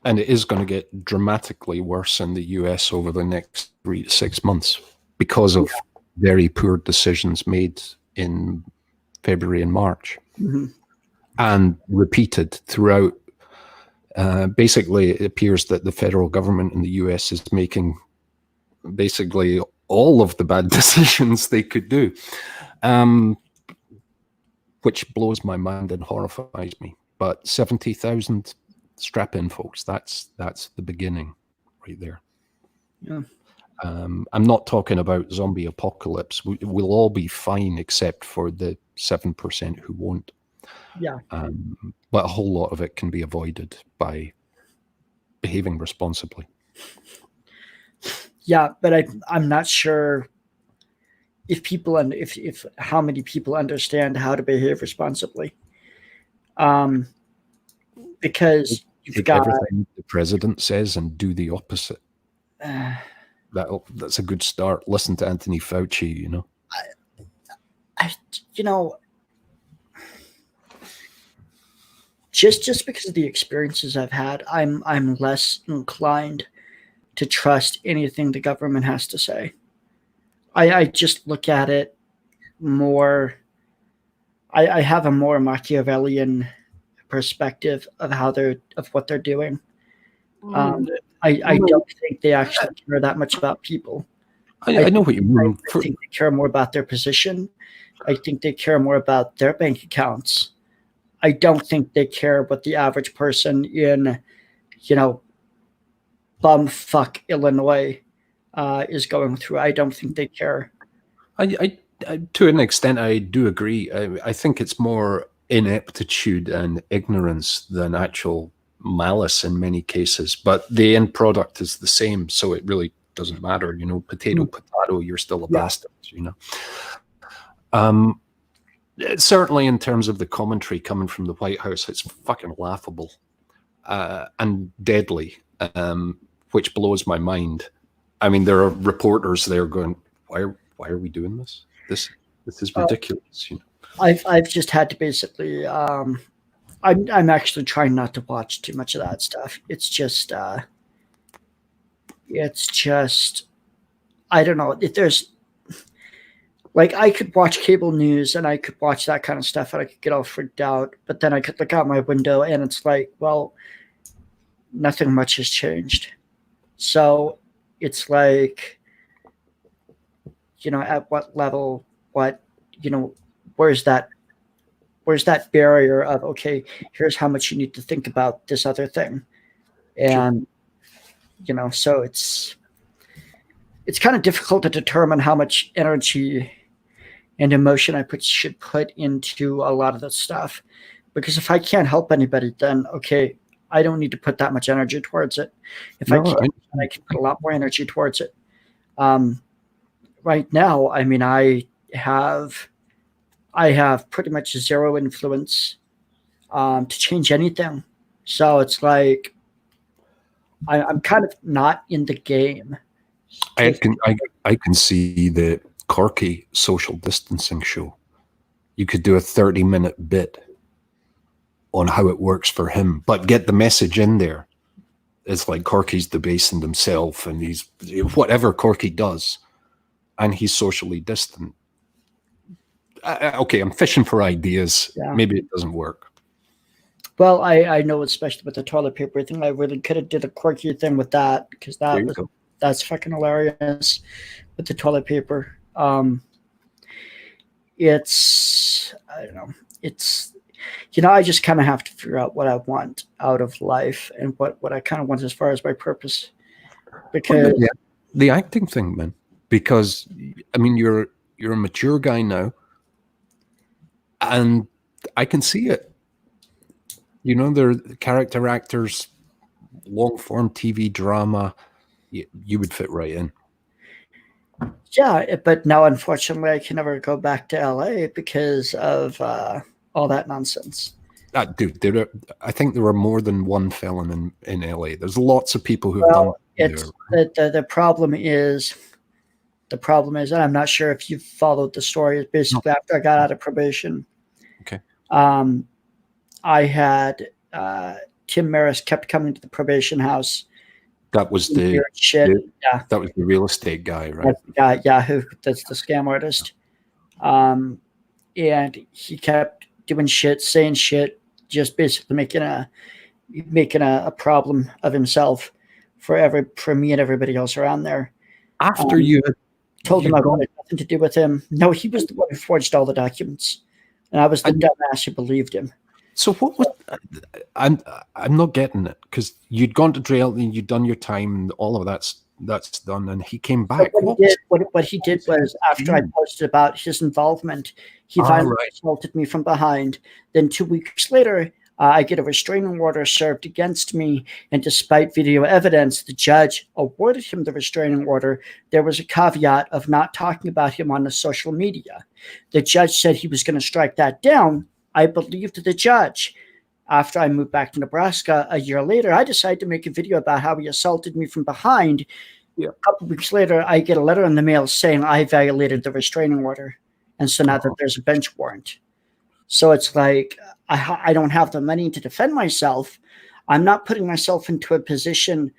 it is going to get dramatically worse in the US over the next 3 to 6 months because of very poor decisions made in February and March, and repeated throughout. Basically, it appears that the federal government in the US is making basically all of the bad decisions they could do, which blows my mind and horrifies me. But 70,000 strap in, folks. That's the beginning right there. Yeah. I'm not talking about zombie apocalypse. We'll all be fine except for the 7% who won't. Yeah. But a whole lot of it can be avoided by behaving responsibly. Yeah, but I'm not sure if people and if how many people understand how to behave responsibly. Because you've got everything the president says and do the opposite. That's a good start. Listen to Anthony Fauci, you know. Just because of the experiences I've had, I'm less inclined to trust anything the government has to say. I just look at it more. I have a more Machiavellian perspective of what they're doing. I don't think they actually care that much about people. I know what you mean. I think they care more about their position. I think they care more about their bank accounts. I don't think they care what the average person in, bumfuck Illinois is going through. I don't think they care. I to an extent, I do agree. I think it's more ineptitude and ignorance than actual malice in many cases, but the end product is the same, so it really doesn't matter. You know, potato, you're still a bastard, you know. Certainly in terms of the commentary coming from the White House, it's fucking laughable and deadly, which blows my mind. I mean, there are reporters there going, why are we doing this? This is ridiculous, you know. I've just had to basically I'm actually trying not to watch too much of that stuff. It's just I don't know. If there's like, I could watch cable news and I could watch that kind of stuff and I could get all freaked out, but then I could look out my window and it's like, well, nothing much has changed. So it's like, at what level, where's that barrier of, okay, here's how much you need to think about this other thing. And, so it's kind of difficult to determine how much energy and emotion I should put into a lot of this stuff, because if I can't help anybody, then okay, I don't need to put that much energy towards it. If I can put a lot more energy towards it. Right now, I mean, I have pretty much zero influence to change anything. So it's like I'm kind of not in the game. I can see the Corky social distancing show. You could do a 30-minute bit on how it works for him, but get the message in there. It's like Corky's debasing himself and he's whatever Corky does, and he's socially distant. Okay, I'm fishing for ideas. Yeah. Maybe it doesn't work. Well, I know, especially with the toilet paper thing, I really could have did a Corky thing with that, because that's fucking hilarious with the toilet paper. It's, I don't know, it's, I just kind of have to figure out what I want out of life and what I kind of want as far as my purpose. Because the acting thing, man, because I mean, you're a mature guy now, and I can see it. You know, they're character actors, long form TV drama. You would fit right in. Yeah, but now unfortunately I can never go back to LA because of all that nonsense. Dude, I think there are more than one felon in LA. There's lots of people who've done Well, it's the problem is, and I'm not sure if you've followed the story. Is basically after I got out of probation, Okay. I had Tim Maris kept coming to the probation house. That was the shit. Yeah, that was the real estate guy, right? That's the scam artist. And he kept doing shit, saying shit, just basically making a problem of himself for me and everybody else around there. After you had told him I wanted nothing to do with him. No, he was the one who forged all the documents, and I was the dumbass who believed him. So what was I'm not getting it, because you'd gone to jail and you'd done your time and all of that's done, and he came back. What he did was, after I posted about his involvement, he finally assaulted me from behind. Then 2 weeks later, I get a restraining order served against me, and despite video evidence, the judge awarded him the restraining order. There was a caveat of not talking about him on the social media. The judge said he was going to strike that down. I believed the judge. After I moved back to Nebraska a year later, I decided to make a video about how he assaulted me from behind. A couple of weeks later, I get a letter in the mail saying I violated the restraining order. And so now that there's a bench warrant. So it's like, I don't have the money to defend myself. I'm not putting myself into a position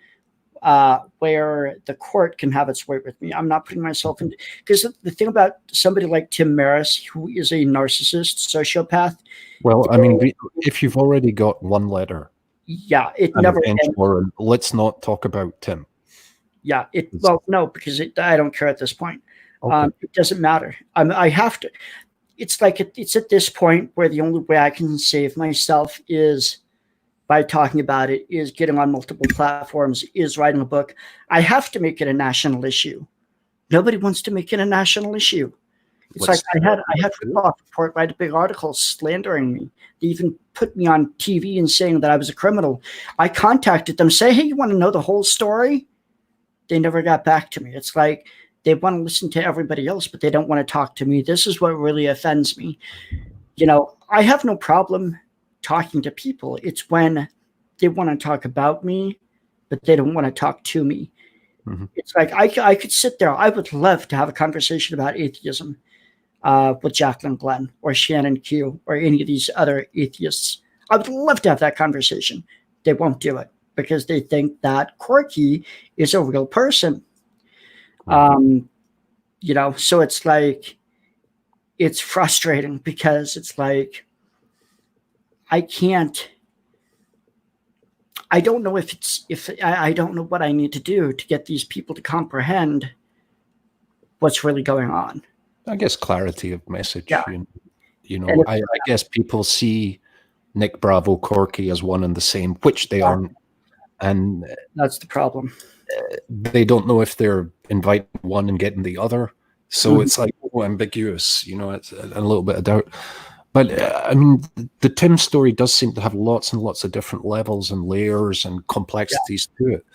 where the court can have its way with me. I'm not putting myself in, because the thing about somebody like Tim Maris, who is a narcissist, sociopath. Well, I mean, if you've already got one letter, it never ends. Let's not talk about Tim. Yeah, no, because I don't care at this point. Okay. It doesn't matter. I have to. It's like it's at this point where the only way I can save myself is by talking about it, is getting on multiple platforms, is writing a book. I have to make it a national issue. Nobody wants to make it a national issue. It's like I had to report, write a big article slandering me. They even put me on TV and saying that I was a criminal. I contacted them, say, hey, you want to know the whole story? They never got back to me. It's like they want to listen to everybody else, but they don't want to talk to me. This is what really offends me. You know, I have no problem talking to people. It's when they want to talk about me, but they don't want to talk to me. Mm-hmm. It's like I could sit there. I would love to have a conversation about atheism with Jacqueline Glenn or Shannon Q or any of these other atheists. I would love to have that conversation. They won't do it because they think that Corky is a real person. You know, so it's like, it's frustrating because it's like, I don't know I don't know what I need to do to get these people to comprehend what's really going on. I guess clarity of message. Yeah. You know, I guess people see Nick Bravo, Corky as one and the same, which they aren't. And that's the problem. They don't know if they're inviting one and getting the other. So it's like ambiguous, you know, it's a little bit of doubt. But I mean, the Tim story does seem to have lots and lots of different levels and layers and complexities to it.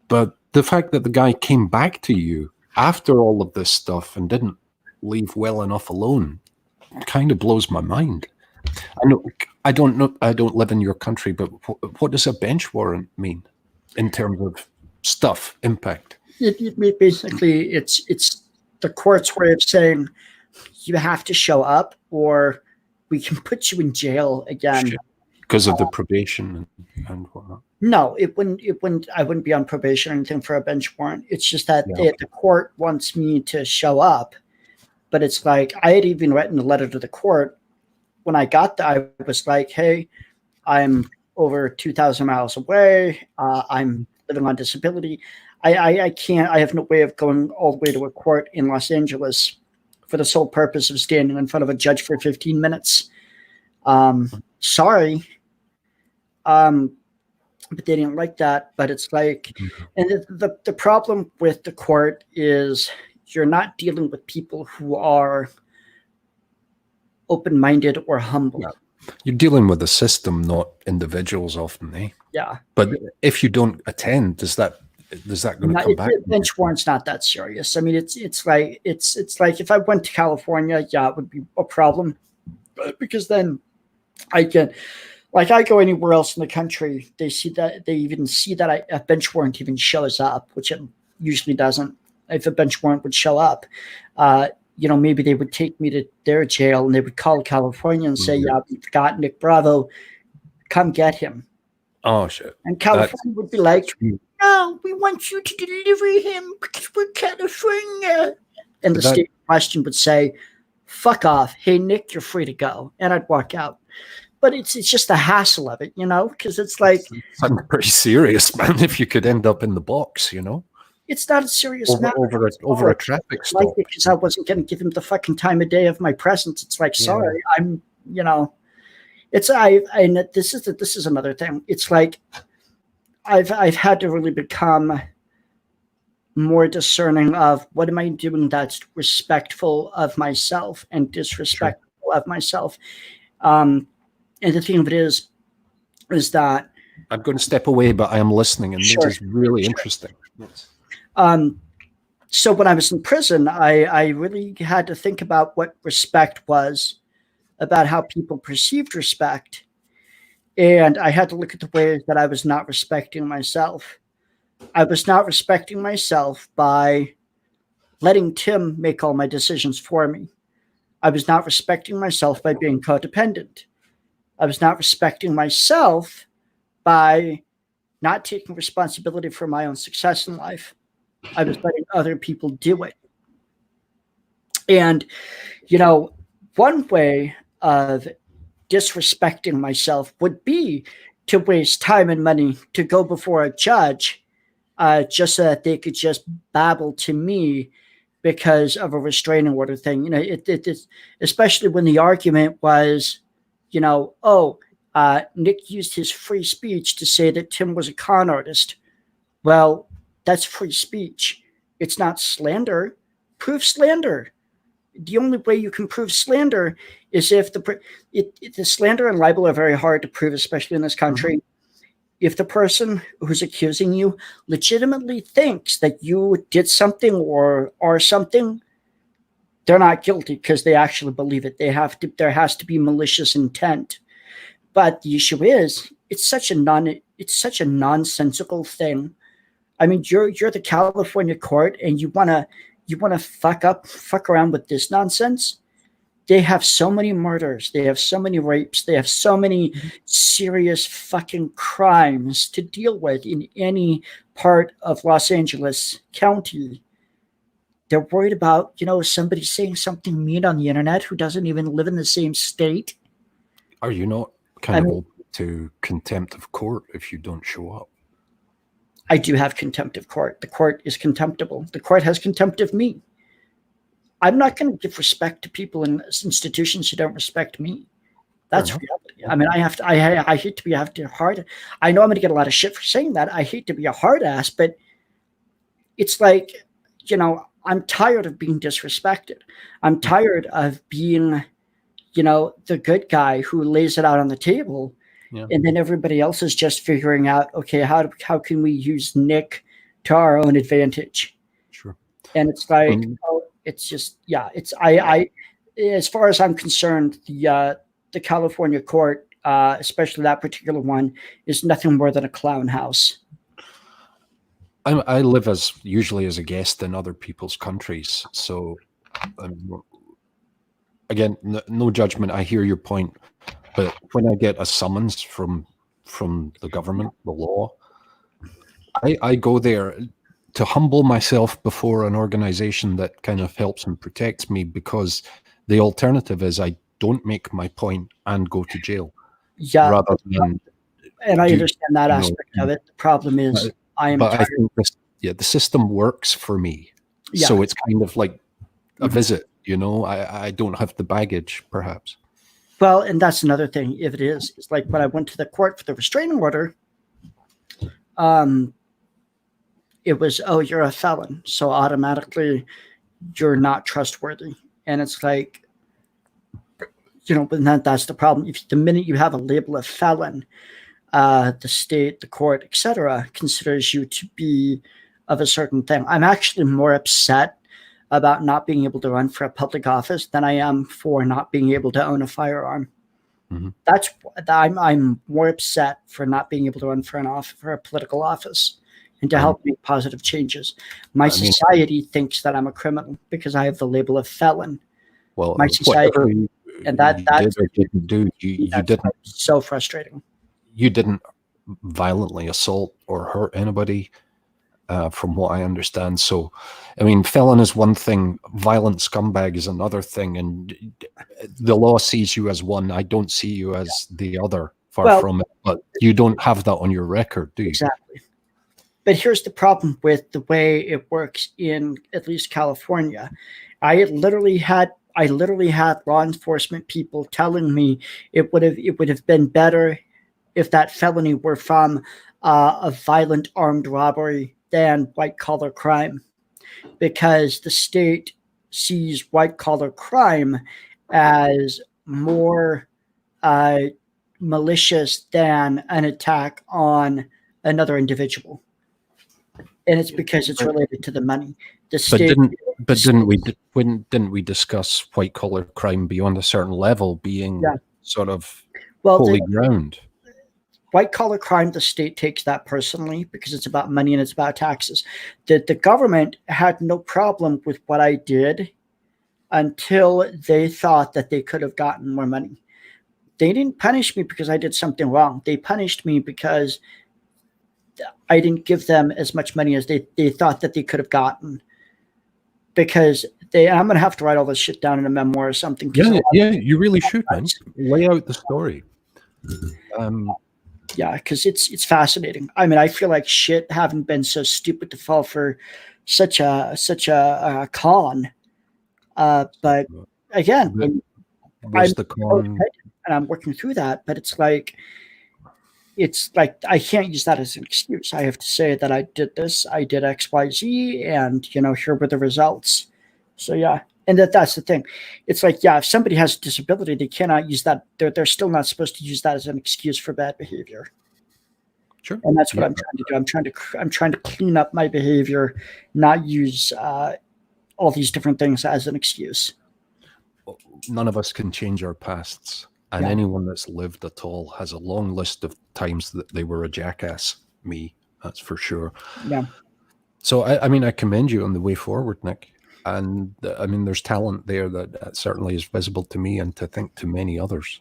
But the fact that the guy came back to you after all of this stuff and didn't leave well enough alone kind of blows my mind. I don't know. I don't live in your country, but what does a bench warrant mean in terms of stuff impact? It basically, it's the court's way of saying you have to show up, or we can put you in jail again because of the probation and whatnot. No, it wouldn't. I wouldn't be on probation or anything for a bench warrant. It's just that the court wants me to show up, but it's like I had even written a letter to the court. When I got there, I was like, hey, I'm over 2,000 miles away. I'm living on disability. I can't, I have no way of going all the way to a court in Los Angeles for the sole purpose of standing in front of a judge for 15 minutes. Sorry. But they didn't like that. But it's like, and the problem with the court is you're not dealing with people who are open-minded or humble. You're dealing with a system, not individuals often, eh? Yeah. But if you don't attend, is that going to come back? Bench warrant's not that serious. I mean, it's like if I went to California, yeah, it would be a problem, because then I can, like, I go anywhere else in the country, they even see that a bench warrant even shows up, which it usually doesn't. If a bench warrant would show up, maybe they would take me to their jail and they would call California and say, yeah, we've got Nick Bravo, come get him. Oh, shit. And California would be like, no, we want you to deliver him because we're California. And the state question would say, fuck off. Hey, Nick, you're free to go. And I'd walk out. But it's just the hassle of it, because it's like... It's pretty serious, man, if you could end up in the box, It's not a serious matter. Over a traffic stop. Like, because I wasn't going to give him the fucking time of day of my presence. It's like, sorry, I'm, it's, and this is another thing. It's like, I've had to really become more discerning of what am I doing that's respectful of myself and disrespectful of myself. And the thing of it is that I'm going to step away, but I am listening, and this is really interesting. Yes. So when I was in prison, I really had to think about what respect was, about how people perceived respect. And I had to look at the ways that I was not respecting myself. I was not respecting myself by letting Tim make all my decisions for me. I was not respecting myself by being codependent. I was not respecting myself by not taking responsibility for my own success in life. I was letting other people do it. And, one way of disrespecting myself would be to waste time and money to go before a judge just so that they could just babble to me because of a restraining order thing. It's especially when the argument was, Nick used his free speech to say that Tim was a con artist. Well, that's free speech. It's not slander. Prove slander. The only way you can prove slander is if the slander and libel are very hard to prove, especially in this country. If the person who's accusing you legitimately thinks that you did something or are something, they're not guilty because they actually believe it. There has to be malicious intent. But the issue is, it's such a nonsensical thing. I mean, you're the California court, and you wanna fuck around with this nonsense. They have so many murders, they have so many rapes, they have so many serious fucking crimes to deal with in any part of Los Angeles County. They're worried about, somebody saying something mean on the internet who doesn't even live in the same state. Are you not open to contempt of court if you don't show up? I do have contempt of court. The court is contemptible. The court has contempt of me. I'm not going to give respect to people in institutions who don't respect me. That's reality. I mean, I hate to be hard. I know I'm going to get a lot of shit for saying that. I hate to be a hard ass, but it's like, I'm tired of being disrespected. I'm tired of being, the good guy who lays it out on the table. Yeah. And then everybody else is just figuring out, okay, how can we use Nick to our own advantage? Sure. And it's like, it's just, I as far as I'm concerned, the California court, especially that particular one, is nothing more than a clown house. I live usually as a guest in other people's countries. So again, no judgment. I hear your point. But when I get a summons from the government, the law, I go there to humble myself before an organization that kind of helps and protects me, because the alternative is I don't make my point and go to jail. Yeah. Rather than, and I understand that aspect of it. The problem is I think the system works for me. Yeah. So it's kind of like a visit, I don't have the baggage, perhaps. Well, and that's another thing. If it is, it's like when I went to the court for the restraining order, it was, you're a felon, so automatically you're not trustworthy. And it's like, but that's the problem. If the minute you have a label of felon, the state, the court, etc., considers you to be of a certain thing. I'm actually more upset about not being able to run for a public office than I am for not being able to own a firearm. Mm-hmm. I'm more upset for not being able to run for a political office and to help make positive changes. My society thinks that I'm a criminal because I have the label of felon. Well, my society, and that did or didn't do, you didn't. So frustrating. You didn't violently assault or hurt anybody, from what I understand. So, I mean, felon is one thing, violent scumbag is another thing, and the law sees you as one. I don't see you as the other, far from it. But you don't have that on your record, do you? Exactly. But here's the problem with the way it works in at least California. I literally had law enforcement people telling me it would have been better if that felony were from a violent armed robbery than white collar crime, because the state sees white collar crime as more malicious than an attack on another individual. And it's because it's related to the money. The state, didn't we discuss white collar crime beyond a certain level being sort of holy ground? White collar crime, the state takes that personally because it's about money and it's about taxes. The government had no problem with what I did until they thought that they could have gotten more money. They didn't punish me because I did something wrong. They punished me because I didn't give them as much money as they thought that they could have gotten. Because I'm going to have to write all this shit down in a memoir or something. Yeah, you really should, man. Lay out the story. Yeah, because it's fascinating. I mean, I feel like shit having been so stupid to fall for such a con. But again, the con? And I'm working through that. But it's like I can't use that as an excuse. I have to say that I did this, I did X, Y, Z, and here were the results. So yeah, and that's the thing. It's like, yeah, if somebody has a disability, they cannot use that. They're still not supposed to use that as an excuse for bad behavior. Sure. And that's what I'm trying to do. I'm trying to clean up my behavior, not use all these different things as an excuse. None of us can change our pasts. And anyone that's lived at all has a long list of times that they were a jackass. Me, that's for sure. Yeah. So, I mean, I commend you on the way forward, Nick. And I mean, there's talent there that certainly is visible to me and to think to many others.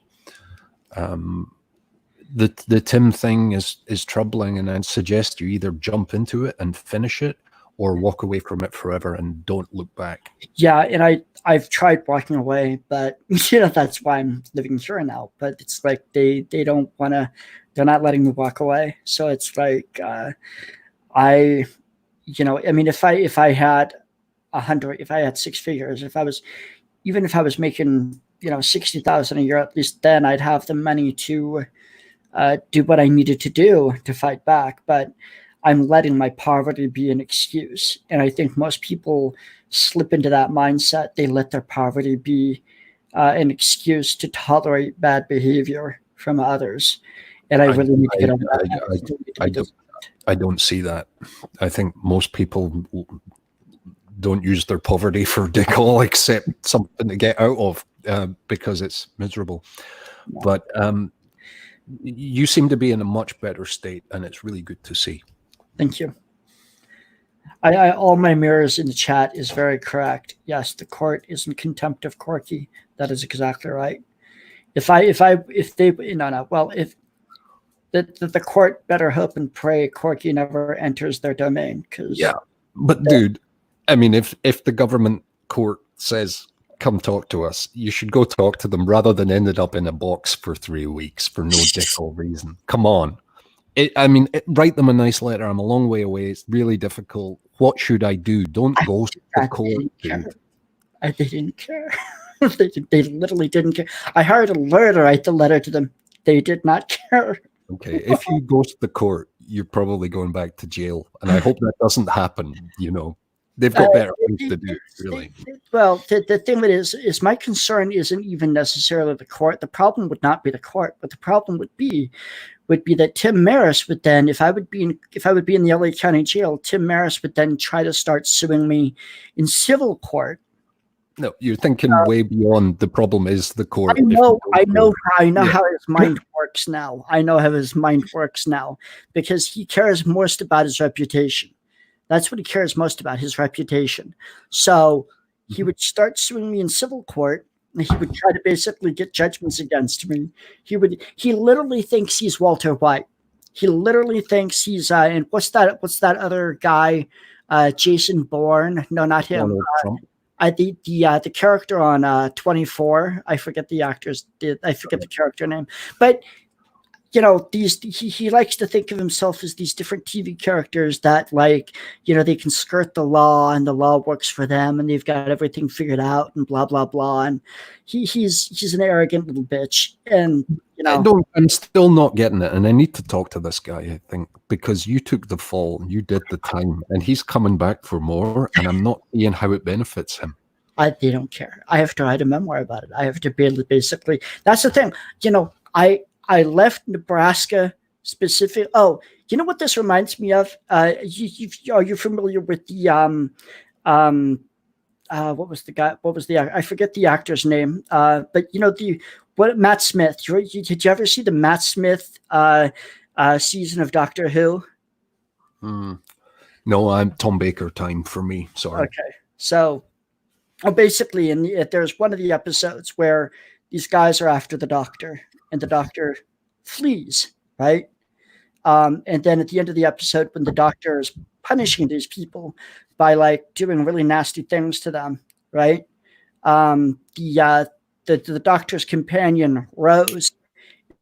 The Tim thing is troubling, and I'd suggest you either jump into it and finish it, or walk away from it forever and don't look back. Yeah, and I've tried walking away, but that's why I'm living here now. But it's like they don't want to, they're not letting me walk away. So it's like I mean, if I had 100, if I had six figures, if I was making 60,000 a year, at least then I'd have the money to do what I needed to do to fight back. But I'm letting my poverty be an excuse. And I think most people slip into that mindset. They let their poverty be an excuse to tolerate bad behavior from others. And I really need to get over that. I don't see that. I think most people don't use their poverty for dick all except something to get out of because it's miserable. Yeah. But you seem to be in a much better state, and it's really good to see. Thank you. I all my mirrors in the chat is very correct. Yes, the court is in contempt of Corky. That is exactly right. If the court better hope and pray Corky never enters their domain. But dude, I mean, if the government court says come talk to us, you should go talk to them rather than ended up in a box for 3 weeks for no dickle reason. Come on. Write them a nice letter. I'm a long way away. It's really difficult. What should I do? Don't ghost the court, dude. They didn't care. They literally didn't care. I hired a lawyer to write the letter to them. They did not care. Okay, if you ghost the court, you're probably going back to jail. And I hope that doesn't happen, They've got better things to do, really. Well, the thing that is my concern isn't even necessarily the court. The problem would not be the court, but the problem would be that Tim Maris would then, if I would be in the LA County Jail, Tim Maris would then try to start suing me in civil court. No, you're thinking way beyond. The problem is the court. I know how his mind works now. I know how his mind works now because he cares most about his reputation. That's what he cares most about, his reputation. So he would start suing me in civil court. And he would try to basically get judgments against me. He literally thinks he's Walter White. He literally thinks he's and what's that other guy? Jason Bourne? No, not him. The character on 24. I forget the actor's. I forget the character name. But you know, he likes to think of himself as these different TV characters that, like, you know, they can skirt the law and the law works for them and they've got everything figured out and blah blah blah. And he's an arrogant little bitch. And you know, I'm still not getting it. And I need to talk to this guy, I think, because you took the fall, you did the time, and he's coming back for more. And I'm not seeing how it benefits him. They don't care. I have to write a memoir about it. I have to be able to basically. That's the thing. You know, I left Nebraska specific. Oh, you know what this reminds me of? Are you familiar with the what was the guy? What was the? I forget the actor's name. But you know Matt Smith. Did you ever see the Matt Smith season of Doctor Who? No, I'm Tom Baker time for me. Sorry. Okay, so basically, there's one of the episodes where these guys are after the Doctor. And the Doctor flees, right? And then at the end of the episode, when the Doctor is punishing these people by like doing really nasty things to them, right? The Doctor's companion Rose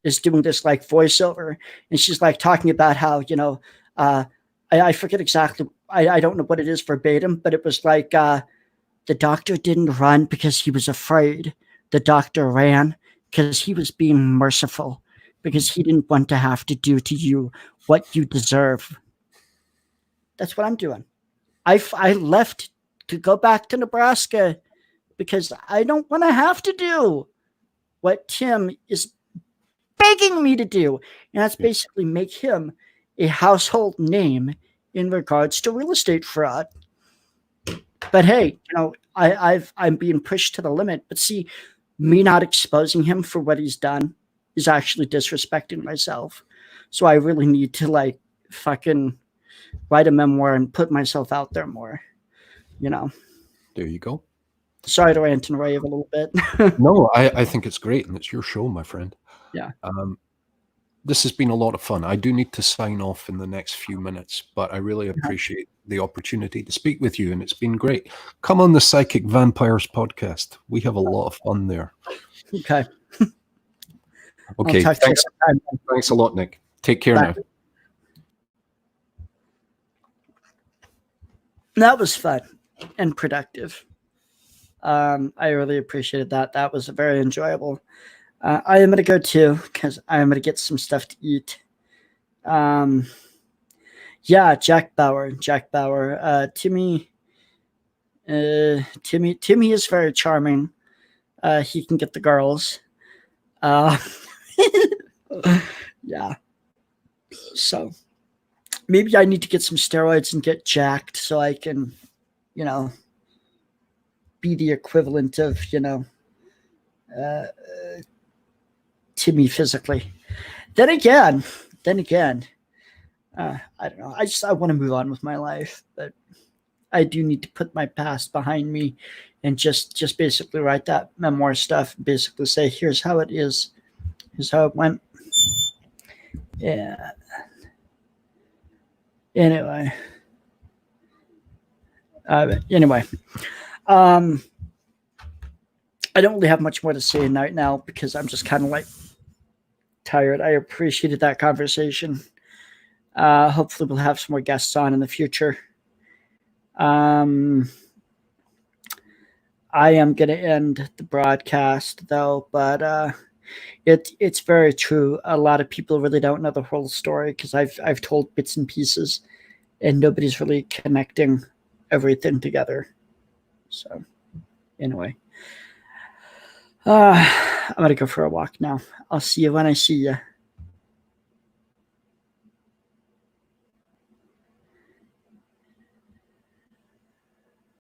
is doing this like voiceover, and she's like talking about how, you know, I forget exactly. I don't know what it is verbatim, but it was like the Doctor didn't run because he was afraid. The Doctor ran because he was being merciful, because he didn't want to have to do to you what you deserve. That's what I'm doing. I left to go back to Nebraska because I don't want to have to do what Tim is begging me to do. And that's basically make him a household name in regards to real estate fraud. But hey, you know, I'm being pushed to the limit. But see, me not exposing him for what he's done is actually disrespecting myself. So I really need to like fucking write a memoir and put myself out there more, you know. There you go. Sorry to rant and rave a little bit. No, I think it's great, and it's your show, my friend. Yeah. This has been a lot of fun. I do need to sign off in the next few minutes, but I really appreciate the opportunity to speak with you, and it's been great. Come on the Psychic Vampires podcast. We have a lot of fun there. Okay. Okay. Thanks a lot, Nick. Take care now. That was fun and productive. I really appreciated that. That was very enjoyable. I am going to go too, because I am going to get some stuff to eat. Yeah, Jack Bauer. Timmy is very charming. He can get the girls. Yeah. So maybe I need to get some steroids and get jacked so I can, you know, be the equivalent of, you know, Timmy physically. Then again, I don't know. I want to move on with my life, but I do need to put my past behind me and just basically write that memoir stuff. Basically say, here's how it is. Here's how it went. Yeah. Anyway. I don't really have much more to say right now because I'm just kind of like tired. I appreciated that conversation. Hopefully we'll have some more guests on in the future. I am going to end the broadcast though, but it's very true. A lot of people really don't know the whole story because I've told bits and pieces, and nobody's really connecting everything together. So anyway, I'm gonna go for a walk now. I'll see you when I see you.